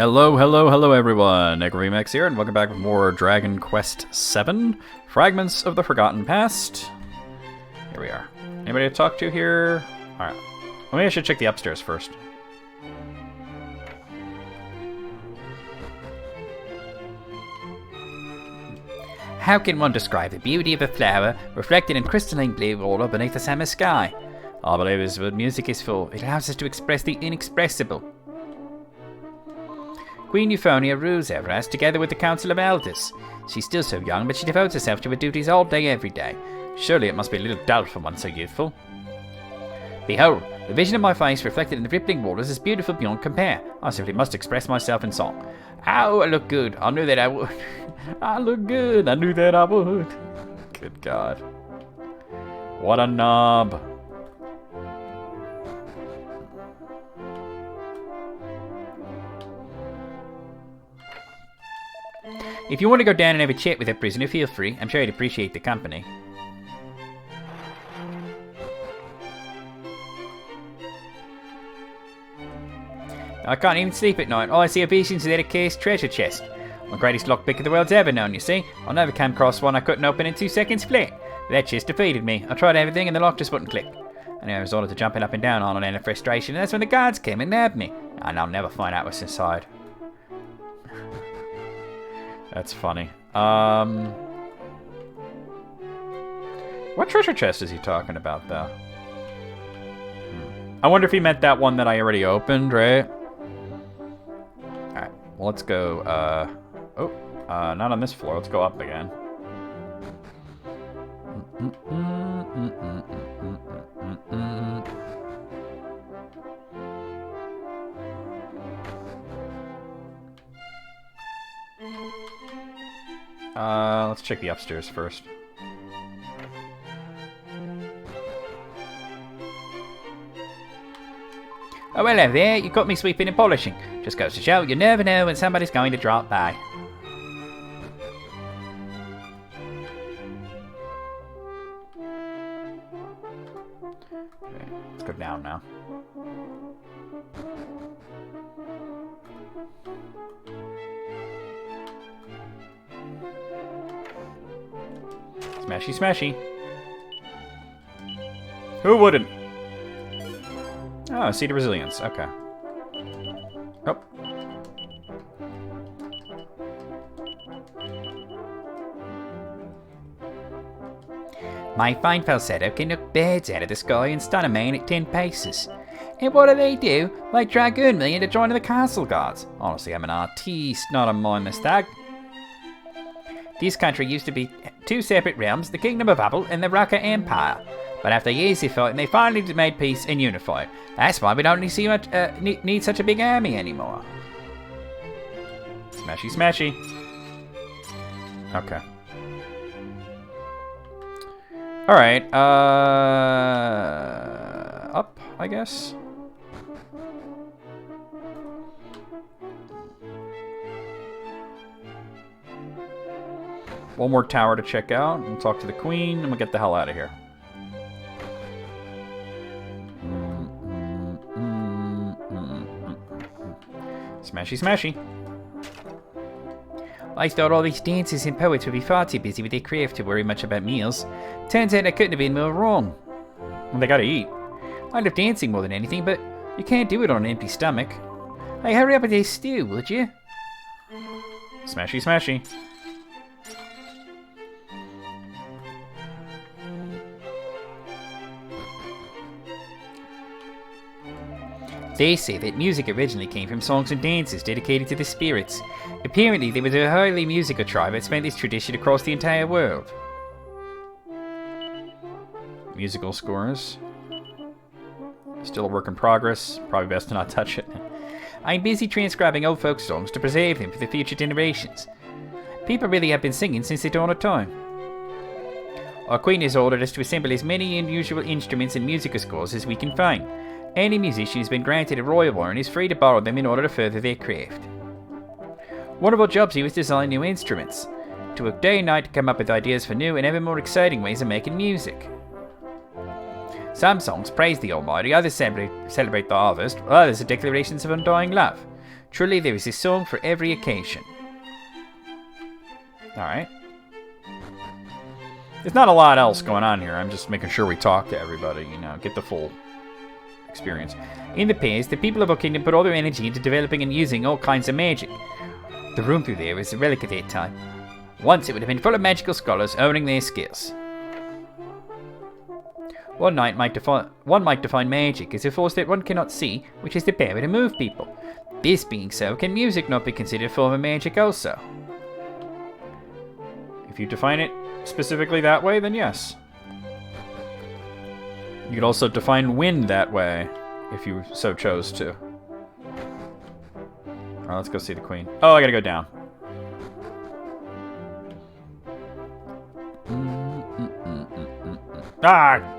Hello, hello, hello everyone, Necromemax here, and welcome back with more Dragon Quest VII, Fragments of the Forgotten Past. Here we are. Anybody to talk to here? Alright. Maybe I should check the upstairs first. How can one describe the beauty of a flower reflected in crystalline blue water beneath the summer sky? I believe is what music is for. It allows us to express the inexpressible. Queen Euphonia rules over us together with the Council of Elders. She's still so young, but she devotes herself to her duties all day, every day. Surely it must be a little dull for one so youthful. Behold, the vision of my face reflected in the rippling waters is beautiful beyond compare. I simply must express myself in song. Oh, I look good. I knew that I would. I look good. I knew that I would. Good God. What a knob. If you want to go down and have a chat with a prisoner, feel free. I'm sure he'd appreciate the company. I can't even sleep at night. All I see are visions of that accursed treasure chest. My greatest lockpick the world's ever known, you see. I never came across one I couldn't open in 2 seconds flat. That chest defeated me. I tried everything and the lock just wouldn't click. And I resorted to jumping up and down on it in a frustration, and that's when the guards came and nabbed me. And I'll never find out what's inside. That's funny. What treasure chest is he talking about, though? I wonder if he meant that one that I already opened, right? Alright, well, let's go, not on this floor. Let's go up again. Let's check the upstairs first. Oh, hello there. You got me sweeping and polishing. Just goes to show you never know when somebody's going to drop by. Okay, let's go down now. Smashy, smashy. Who wouldn't? Oh, Seed of Resilience. Okay. Oh. My fine falsetto can knock birds out of the sky and stun a man at 10 paces. And what do? They dragoon me into joining the castle guards. Honestly, I'm an artiste, not a mindless thug. This country used to be 2 separate realms, the Kingdom of Apple and the Raka Empire. But after years of fighting, they finally made peace and unified. That's why we don't need such a big army anymore. Smashy, smashy. Okay. Alright, up, I guess. One more tower to check out. We'll talk to the queen, and we'll get the hell out of here. Smashy, smashy. I thought all these dancers and poets would be far too busy with their craft to worry much about meals. Turns out I couldn't have been more wrong. Well, they gotta eat. I love dancing more than anything, but you can't do it on an empty stomach. Hey, hurry up with this stew, would you? Smashy, smashy. They say that music originally came from songs and dances dedicated to the spirits. Apparently, there was a highly musical tribe that spread this tradition across the entire world. Musical scores. Still a work in progress. Probably best to not touch it. I'm busy transcribing old folk songs to preserve them for the future generations. People really have been singing since the dawn of time. Our queen has ordered us to assemble as many unusual instruments and musical scores as we can find. Any musician has been granted a royal warrant is free to borrow them in order to further their craft. One of our jobs here is to design new instruments. To work day and night to come up with ideas for new and ever more exciting ways of making music. Some songs praise the Almighty, others celebrate the harvest, others are declarations of undying love. Truly there is a song for every occasion. Alright. There's not a lot else going on here. I'm just making sure we talk to everybody, you know, get the full experience. In the past, the people of our kingdom put all their energy into developing and using all kinds of magic. The room through there is a relic of that time. Once it would have been full of magical scholars owning their skills. One might define magic as a force that one cannot see, which has the power to move people. This being so, can music not be considered a form of magic also? If you define it specifically that way, then yes. You could also define wind that way, if you so chose to. Alright, let's go see the queen. Oh, I gotta go down. Ah!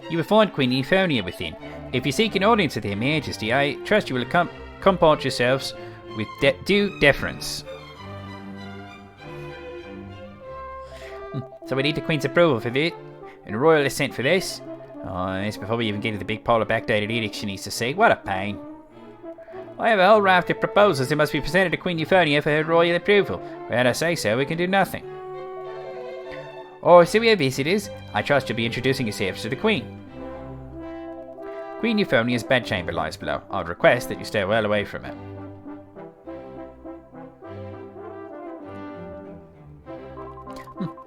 You will find Queen Euphonia within. If you seek an audience of their majesty, I trust you will comport yourselves with due deference. So we need the Queen's approval for this, and royal assent for this. Oh, that's before we even get to the big pile of backdated edicts she needs to see. What a pain. I have a whole raft of proposals that must be presented to Queen Euphonia for her royal approval. Without I say so, we can do nothing. Oh, so we have visitors. I trust you'll be introducing yourselves to the Queen. Queen Euphonia's bedchamber lies below. I would request that you stay well away from it.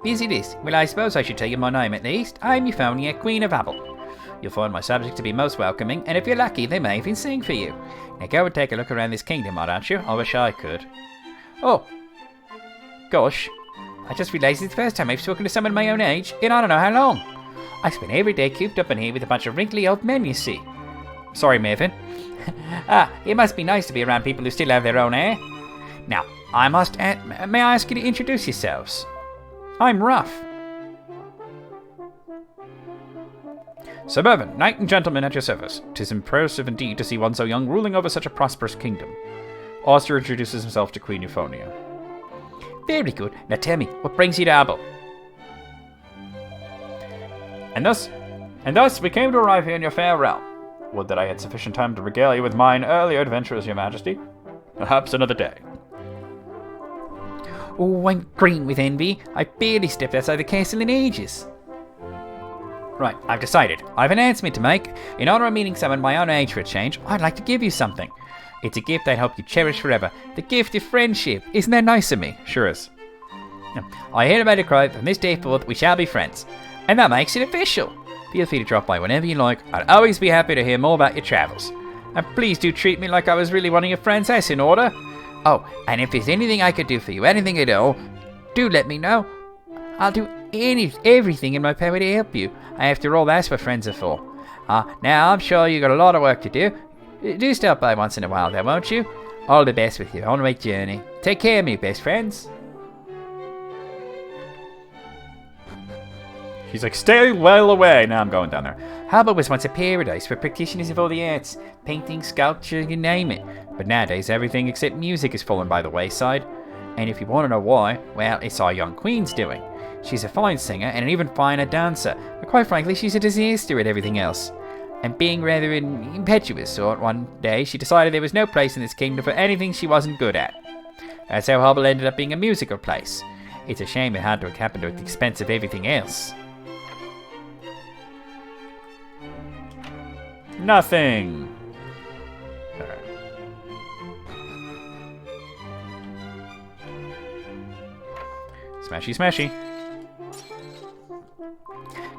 Visitors. Well, I suppose I should tell you my name at least. I'm Euphonia, Queen of Abel. You'll find my subjects to be most welcoming, and if you're lucky, they may even sing for you. Now go and take a look around this kingdom, why don't you? I wish I could. Oh. Gosh. I just realised it's the first time I've spoken to someone my own age in I don't know how long. I spend every day cooped up in here with a bunch of wrinkly old men, you see. Sorry, Mervyn. It must be nice to be around people who still have their own hair. Now, may I ask you to introduce yourselves? I'm Ruff. Sir Mervyn, knight and gentleman at your service. 'Tis impressive indeed to see one so young ruling over such a prosperous kingdom. Auster introduces himself to Queen Euphonia. Very good. Now tell me, what brings you to Abel? And thus we came to arrive here in your fair realm. Would that I had sufficient time to regale you with mine earlier adventures, your majesty. Perhaps another day. Oh, I'm green with envy. I barely stepped outside the castle in ages. Right, I've decided. I've an announcement to make. In honour of meeting someone my own age for a change, I'd like to give you something. It's a gift I hope you cherish forever. The gift of friendship. Isn't that nice of me? Sure is. I hereby declare from this day forth we shall be friends. And that makes it official. Feel free to drop by whenever you like. I'd always be happy to hear more about your travels. And please do treat me like I was really one of your friends. That's in order. Oh, and if there's anything I could do for you, anything at all, do let me know. I'll do everything in my power to help you. After all, that's what friends are for. Now, I'm sure you got a lot of work to do. Do stop by once in a while though, won't you? All the best with your onward journey. Take care of me, best friends. He's like, stay well away. Now I'm going down there. Harbour was once a paradise for practitioners of all the arts. Painting, sculpture, you name it. But nowadays, everything except music has fallen by the wayside. And if you want to know why, well, it's our young queen's doing. She's a fine singer and an even finer dancer. But quite frankly, she's a disaster at everything else. And being rather an impetuous sort, one day she decided there was no place in this kingdom for anything she wasn't good at. That's how Hubble ended up being a musical place. It's a shame it had to have happened at the expense of everything else. Nothing. Alright. Smashy, smashy.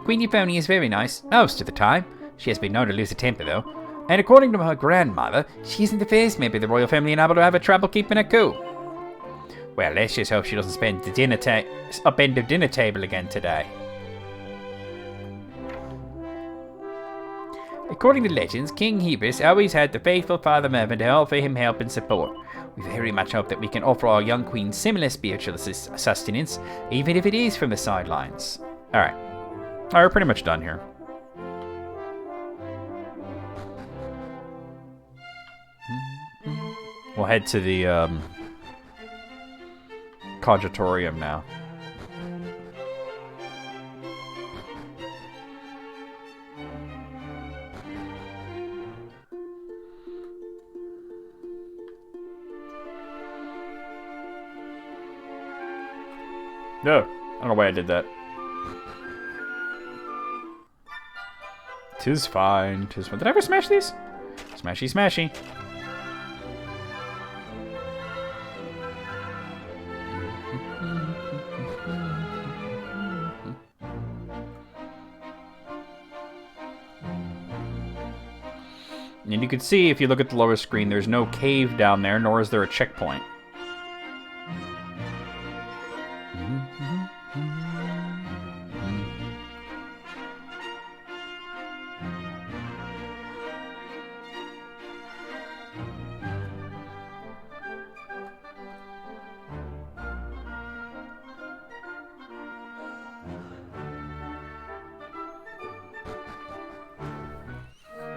Queen Euphonia is very nice, most of the time. She has been known to lose a temper, though. And according to her grandmother, she isn't the first member of the royal family unable to have a trouble keeping her cool. Well, let's just hope she doesn't spend the upend the dinner table again today. According to legends, King Hebus always had the faithful Father Mervyn to offer him help and support. We very much hope that we can offer our young queen similar spiritual sustenance, even if it is from the sidelines. Alright. Alright, we're pretty much done here. We'll head to the Cogitatorium now. No, I don't know why I did that. 'Tis fine, 'tis fine. Did I ever smash these? Smashy, smashy. And you can see, if you look at the lower screen, there's no cave down there, nor is there a checkpoint.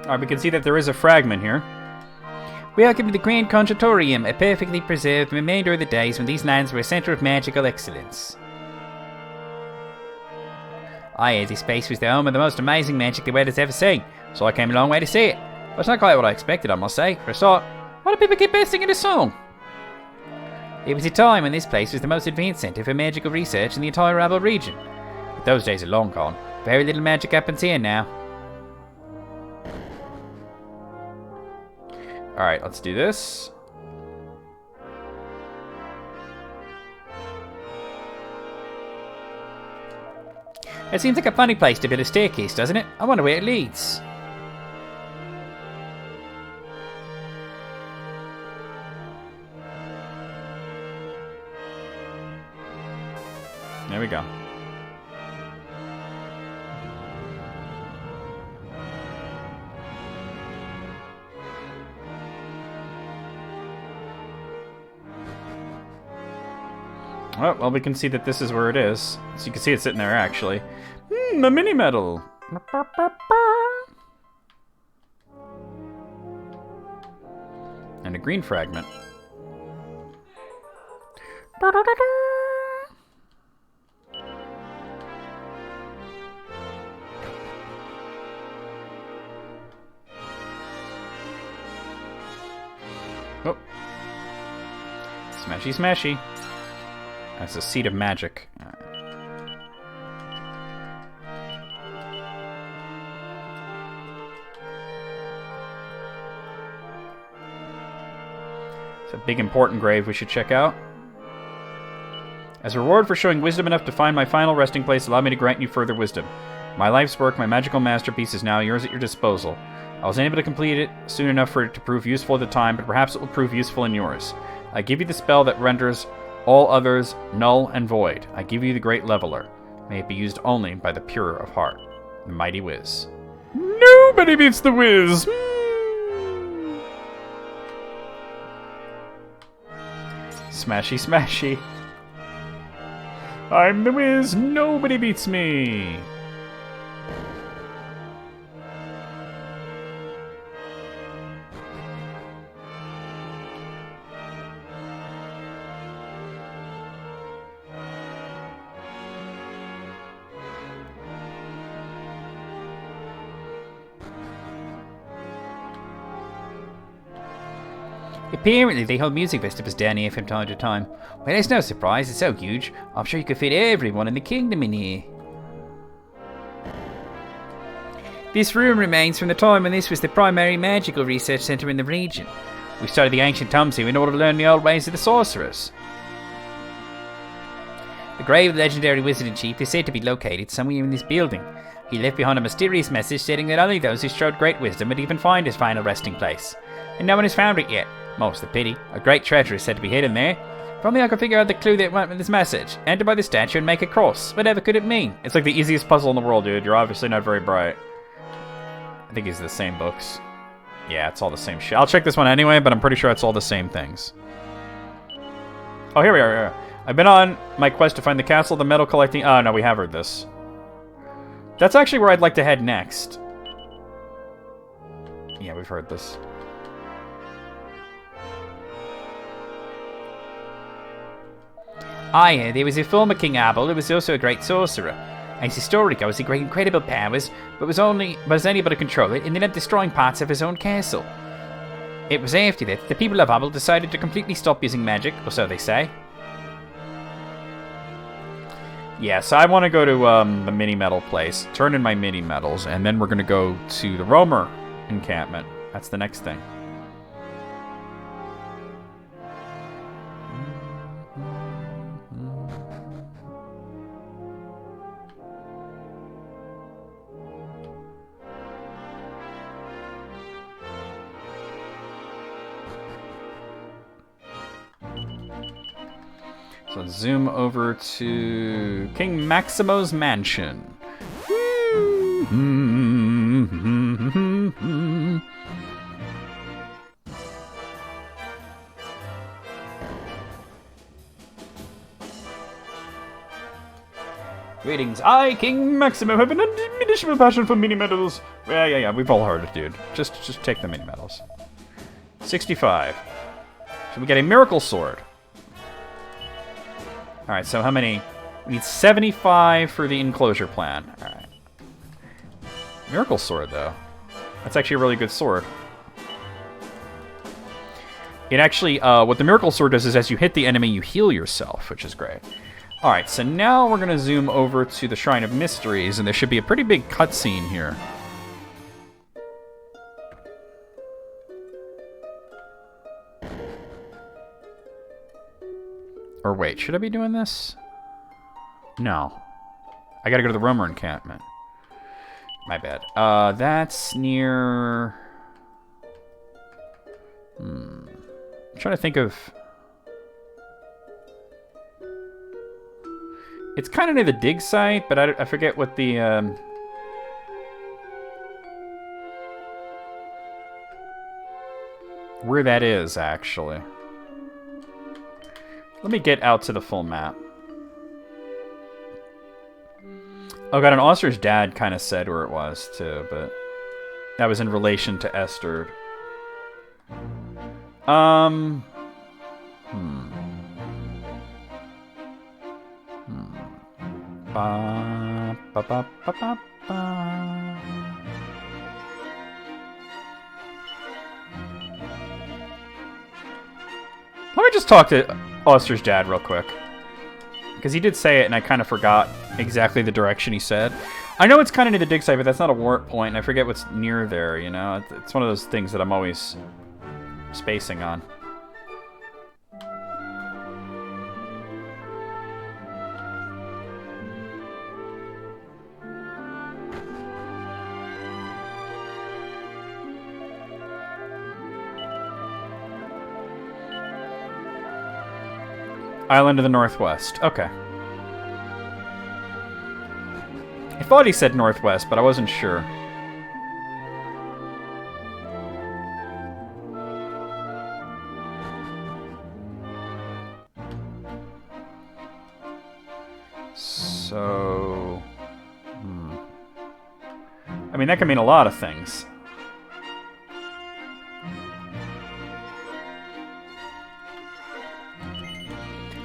Alright, we can see that there is a fragment here. Welcome to the Grand Cogitatorium, a perfectly preserved remainder of the days when these lands were a centre of magical excellence. I heard this place was the home of the most amazing magic the world has ever seen, so I came a long way to see it. But it's not quite what I expected, I must say. For a start, why do people keep bursting into song? It was a time when this place was the most advanced centre for magical research in the entire Rabble region. But those days are long gone. Very little magic happens here now. Alright, let's do this. It seems like a funny place to build a staircase, doesn't it? I wonder where it leads. There we go. Oh, well, we can see that this is where it is. So you can see it sitting there, actually. A mini medal. And a green fragment. Oh. Smashy, smashy. That's a seed of magic. It's a big important grave we should check out. As a reward for showing wisdom enough to find my final resting place, allow me to grant you further wisdom. My life's work, my magical masterpiece, is now yours at your disposal. I was unable to complete it soon enough for it to prove useful at the time, but perhaps it will prove useful in yours. I give you the spell that renders all others null and void. I give you the great leveler. May it be used only by the pure of heart. The mighty Wiz. Nobody beats the Wiz! Smashy, smashy. I'm the Wiz. Nobody beats me. Apparently, they hold music festivals down here from time to time. Well, it's no surprise, it's so huge. I'm sure you could fit everyone in the kingdom in here. This room remains from the time when this was the primary magical research centre in the region. We studied the ancient tomes here in order to learn the old ways of the sorcerers. The grave of the legendary wizard-in-chief is said to be located somewhere in this building. He left behind a mysterious message stating that only those who showed great wisdom would even find his final resting place. And no one has found it yet. Most the pity. A great treasure is said to be hidden there. If only I could figure out the clue that went with this message. Enter by the statue and make a cross. Whatever could it mean? It's like the easiest puzzle in the world, dude. You're obviously not very bright. I think it's the same books. Yeah, it's all the same shit. I'll check this one anyway, but I'm pretty sure it's all the same things. Oh, here we are. Here. I've been on my quest to find the castle, the metal collecting... Oh, no, we have heard this. That's actually where I'd like to head next. Yeah, we've heard this. Aye, there was a former King Abel who was also a great sorcerer. And his historical was he great incredible powers, but was unable to control it, and ended up destroying parts of his own castle. It was after that the people of Abel decided to completely stop using magic, or so they say. Yeah, so I want to go to the mini-metal place, turn in my mini-metals, and then we're going to go to the Roamer encampment. That's the next thing. So let's zoom over to King Maximo's mansion. Greetings, I, King Maximo, have an undiminished passion for mini-metals. Yeah, we've all heard it, dude. Just take the mini-metals. 65. So we get a miracle sword. Alright, so how many? We need 75 for the enclosure plan. Alright. Miracle sword, though. That's actually a really good sword. It actually, what the miracle sword does is as you hit the enemy, you heal yourself, which is great. Alright, so now we're going to zoom over to the Shrine of Mysteries, and there should be a pretty big cutscene here. Or wait, should I be doing this? No. I gotta go to the Roamer encampment. My bad. That's near... I'm trying to think of... It's kind of near the dig site, but I forget what the... where that is, actually. Let me get out to the full map. Oh god, and Oster's dad kind of said where it was, too, but... that was in relation to Esther. Ba, ba, ba, ba, ba, ba. Let me just talk to Oster's dad real quick. Because he did say it, and I kind of forgot exactly the direction he said. I know it's kind of near the dig site, but that's not a warp point, and I forget what's near there, you know? It's one of those things that I'm always spacing on. Island of the Northwest. Okay. I thought he said Northwest, but I wasn't sure. So... I mean, that could mean a lot of things.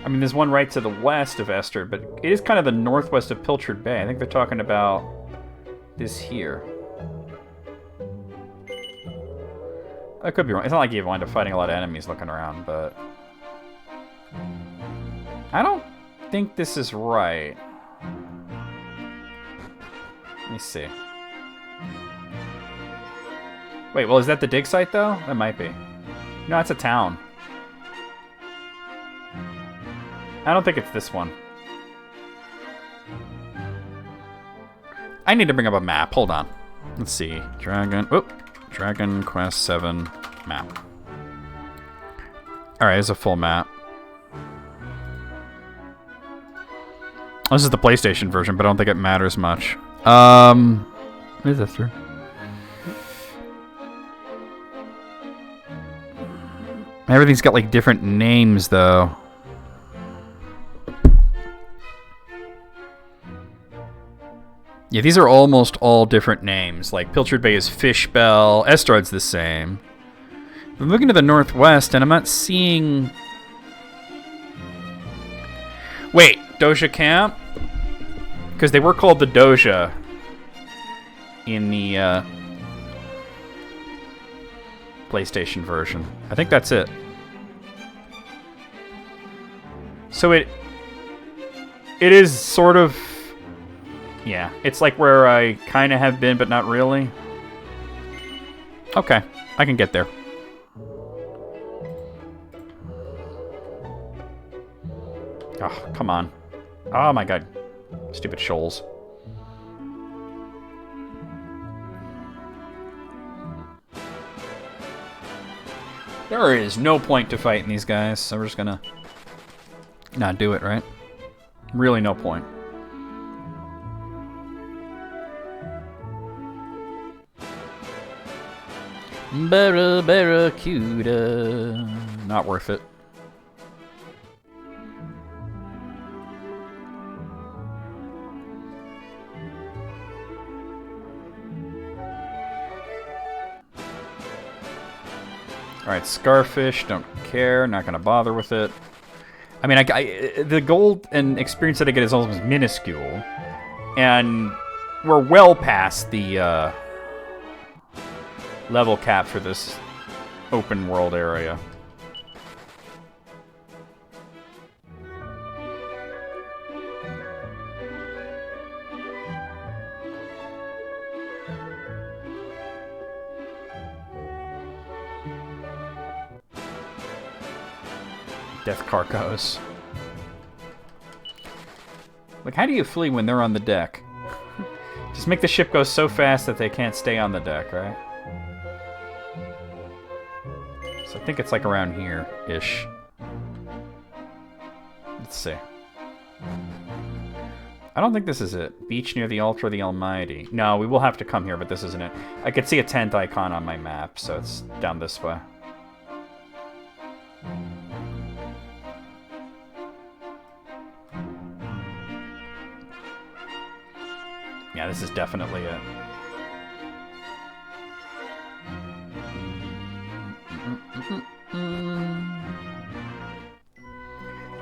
I mean, there's one right to the west of Esther, but it is kind of the northwest of Pilchard Bay. I think they're talking about this here. I could be wrong. It's not like you wind up fighting a lot of enemies looking around, but... I don't think this is right. Let me see. Wait, well, is that the dig site, though? That might be. No, it's a town. I don't think it's this one. I need to bring up a map. Hold on. Let's see. Dragon Quest 7 map. Alright, it's a full map. This is the PlayStation version, but I don't think it matters much. What is this through? Everything's got like different names though. Yeah, these are almost all different names. Like, Pilchard Bay is Fishbell. Estrad's the same. I'm looking to the northwest, and I'm not seeing... Wait, Doja Camp? Because they were called the Doja in the PlayStation version. I think that's it. So it is sort of... Yeah, it's like where I kind of have been, but not really. Okay, I can get there. Oh, come on. Oh my god. Stupid shoals. There is no point to fighting these guys, so we're just gonna not do it, right? Really no point. Barracuda. Not worth it. Alright, Scarfish, don't care, not gonna bother with it. I mean, the gold and experience that I get is almost minuscule. And we're well past the level cap for this open world area. Death cargoes. Like, how do you flee when they're on the deck? Just make the ship go so fast that they can't stay on the deck, right? So I think it's like around here-ish. Let's see. I don't think this is it. Beach near the altar of the Almighty. No, we will have to come here, but this isn't it. I could see a tent icon on my map, so it's down this way. Yeah, this is definitely it.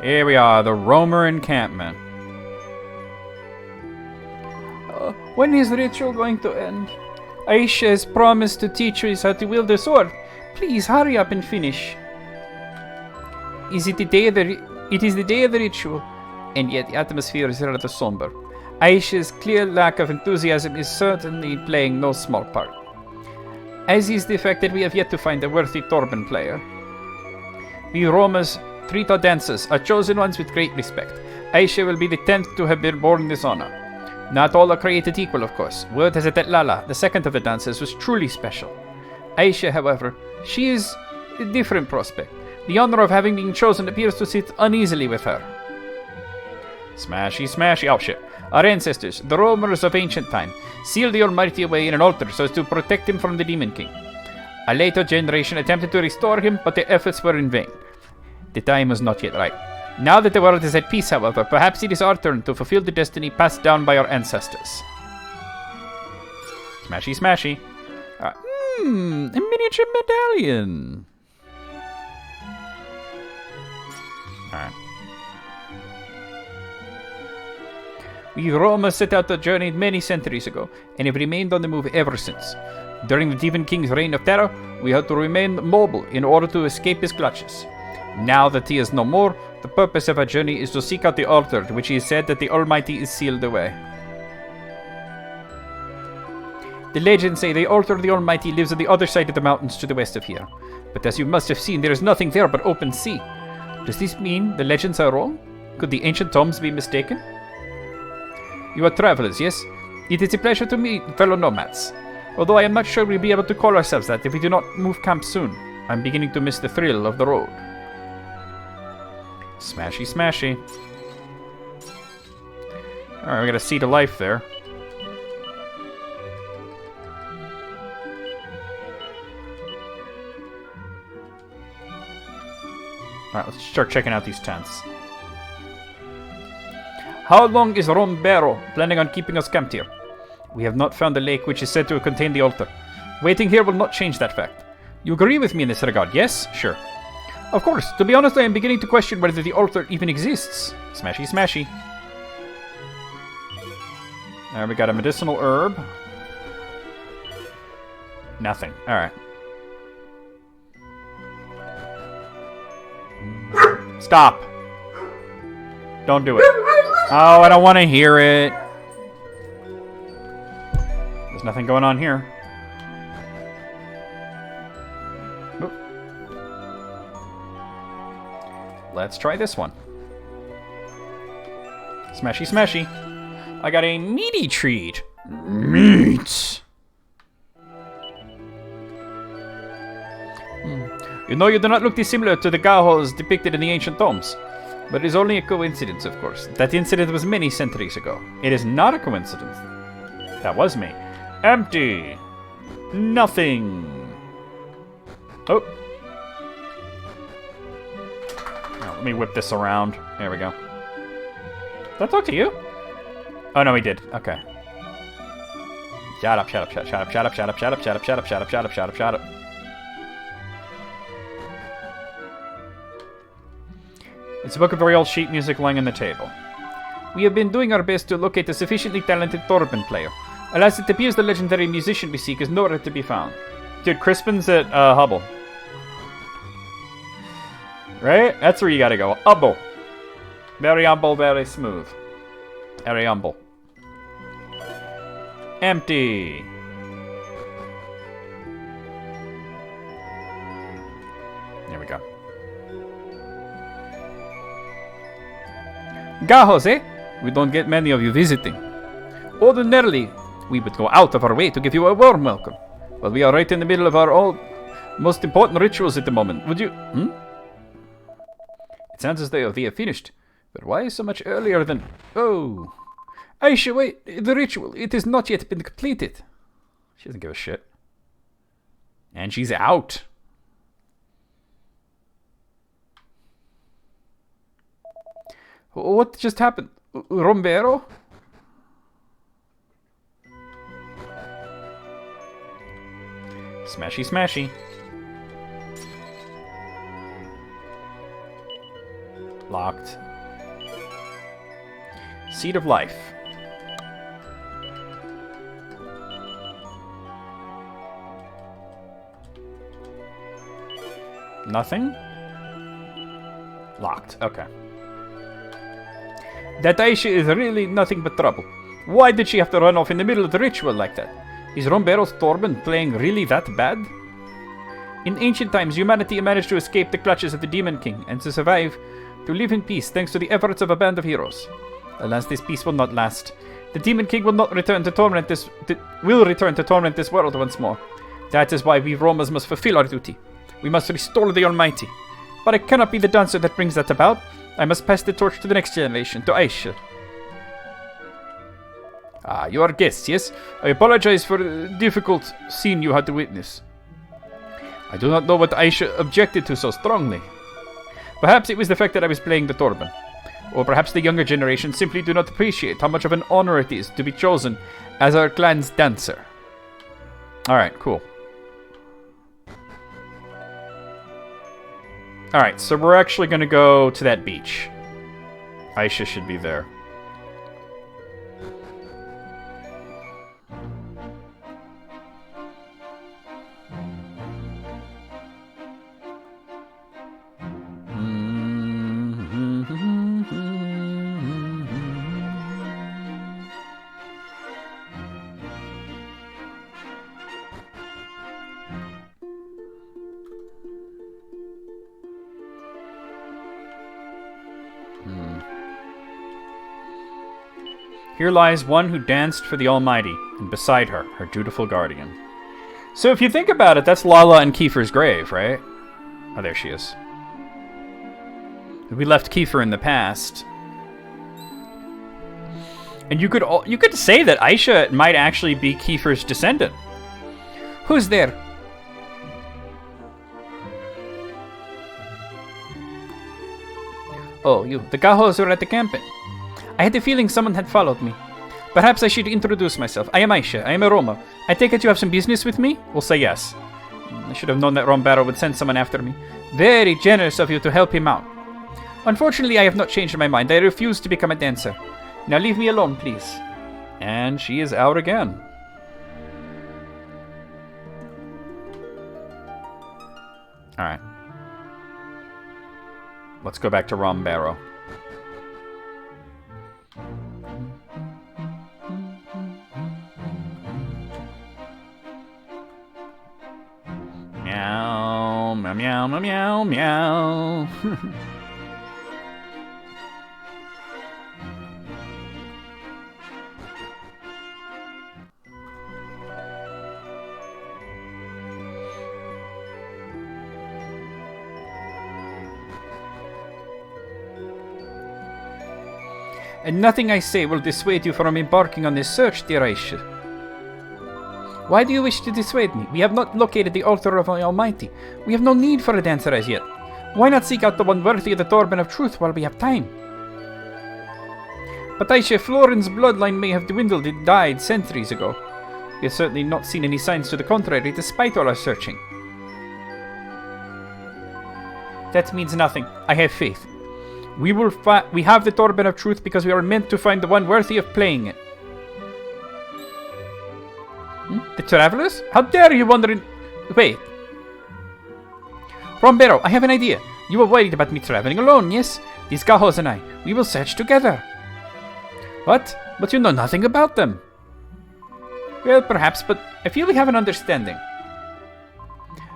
Here we are, the Romer encampment. When is the ritual going to end? Aisha has promised to teach us how to wield the sword. Please hurry up and finish. It is the day of the ritual, and yet the atmosphere is rather somber. Aisha's clear lack of enthusiasm is certainly playing no small part, as is the fact that we have yet to find a worthy Torben player. We Romans treat our dancers, our chosen ones, with great respect. Aisha will be the 10th to have been born this honor. Not all are created equal, of course. Word has it that Lala, the second of the dancers, was truly special. Aisha, however, she is a different prospect. The honor of having been chosen appears to sit uneasily with her. Smashy, smashy. Oh, shit. Our ancestors, the Romers of ancient time, sealed the Almighty away in an altar so as to protect him from the Demon King. A later generation attempted to restore him, but their efforts were in vain. The time was not yet right. Now that the world is at peace, however, perhaps it is our turn to fulfill the destiny passed down by our ancestors. Smashy, smashy. A miniature medallion. Alright. We Romans set out the journey many centuries ago, and have remained on the move ever since. During the Demon King's reign of terror, we had to remain mobile in order to escape his clutches. Now that he is no more, the purpose of our journey is to seek out the altar to which he is said that the Almighty is sealed away. The legends say the altar of the Almighty lives on the other side of the mountains to the west of here. But as you must have seen, there is nothing there but open sea. Does this mean the legends are wrong? Could the ancient tombs be mistaken? You are travelers, yes? It is a pleasure to meet fellow nomads. Although I am not sure we'll be able to call ourselves that if we do not move camp soon. I'm beginning to miss the thrill of the road. Smashy, smashy. Alright, we got a seed of life there. Alright, let's start checking out these tents. How long is Rombero planning on keeping us camped here? We have not found the lake which is said to contain the altar. Waiting here will not change that fact. You agree with me in this regard, yes? Sure. Of course. To be honest, I am beginning to question whether the altar even exists. Smashy, smashy. There, we got a medicinal herb. Nothing. Alright. Stop. Don't do it. Oh, I don't want to hear it. There's nothing going on here. Oop. Let's try this one. Smashy, smashy. I got a meaty treat. Meat. You know, you do not look dissimilar to the Gahos depicted in the ancient tomes. But it is only a coincidence, of course. That incident was many centuries ago. It is not a coincidence. That was me. Empty. Nothing. Oh. Now, let me whip this around. There we go. Did I talk to you? Oh, no, he did. Okay. Shut up, shut up, shut up, shut up, shut up, shut up, shut up, shut up, shut up, shut up, shut up, shut up. It's a book of very old sheet music lying on the table. We have been doing our best to locate a sufficiently talented Torben player. Alas, it appears the legendary musician we seek is nowhere to be found. Dude, Crispin's at Hubble. Right? That's where you gotta go. Hubble. Very humble, very smooth. Very humble. Empty. There we go. Gahos, eh? We don't get many of you visiting. Ordinarily, we would go out of our way to give you a warm welcome. But we are right in the middle of our most important rituals at the moment. Would you... It sounds as though we have finished. But why so much earlier than... Oh. Aisha, wait. The ritual. It has not yet been completed. She doesn't give a shit. And she's out. What just happened? Rombero? Smashy, smashy. Locked. Seed of Life. Nothing? Locked. Okay. That Aisha is really nothing but trouble. Why did she have to run off in the middle of the ritual like that? Is Rombero's Torben playing really that bad? In ancient times, humanity managed to escape the clutches of the Demon King and to survive, to live in peace thanks to the efforts of a band of heroes. Alas, this peace will not last. The Demon King will return to torment this world once more. That is why we Romans must fulfill our duty. We must restore the Almighty. But I cannot be the dancer that brings that about. I must pass the torch to the next generation, to Aisha. Ah, you are guests, yes? I apologize for the difficult scene you had to witness. I do not know what Aisha objected to so strongly. Perhaps it was the fact that I was playing the Torben. Or perhaps the younger generation simply do not appreciate how much of an honor it is to be chosen as our clan's dancer. Alright, cool. Alright, so we're actually going to go to that beach. Aisha should be there. Here lies one who danced for the Almighty, and beside her, her dutiful guardian. So if you think about it, that's Lala and Kiefer's grave, right? Oh, there she is. We left Kiefer in the past. And you could say that Aisha might actually be Kiefer's descendant. Who's there? Oh, you. The Gahos are at the camping. I had a feeling someone had followed me. Perhaps I should introduce myself. I am Aisha. I am a Roma. I take it you have some business with me? We'll say yes. I should have known that Rombaro would send someone after me. Very generous of you to help him out. Unfortunately, I have not changed my mind. I refuse to become a dancer. Now leave me alone, please. And she is out again. Alright. Let's go back to Rombaro. Meow, meow, meow, meow, meow. And nothing I say will dissuade you from embarking on this search, dear Aisha. Why do you wish to dissuade me? We have not located the altar of the Almighty. We have no need for a dancer as yet. Why not seek out the one worthy of the Torben of Truth while we have time? But Aisha, Florin's bloodline may have dwindled and died centuries ago. We have certainly not seen any signs to the contrary, despite all our searching. That means nothing. I have faith. We have the Torben of Truth because we are meant to find the one worthy of playing it. The Travelers? How dare you wander in... Wait. Rombero, I have an idea. You were worried about me traveling alone, yes? These Gahos and I, we will search together. What? But you know nothing about them. Well, perhaps, but I feel we have an understanding.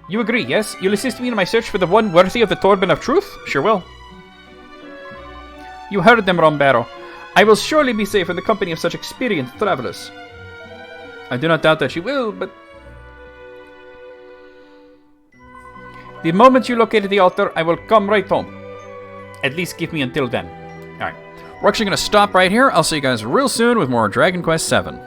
You agree, yes? You'll assist me in my search for the one worthy of the Torben of Truth? Sure will. You heard them, Rombero. I will surely be safe in the company of such experienced travelers. I do not doubt that you will, but... The moment you located the altar, I will come right home. At least give me until then. Alright. We're actually going to stop right here. I'll see you guys real soon with more Dragon Quest VII.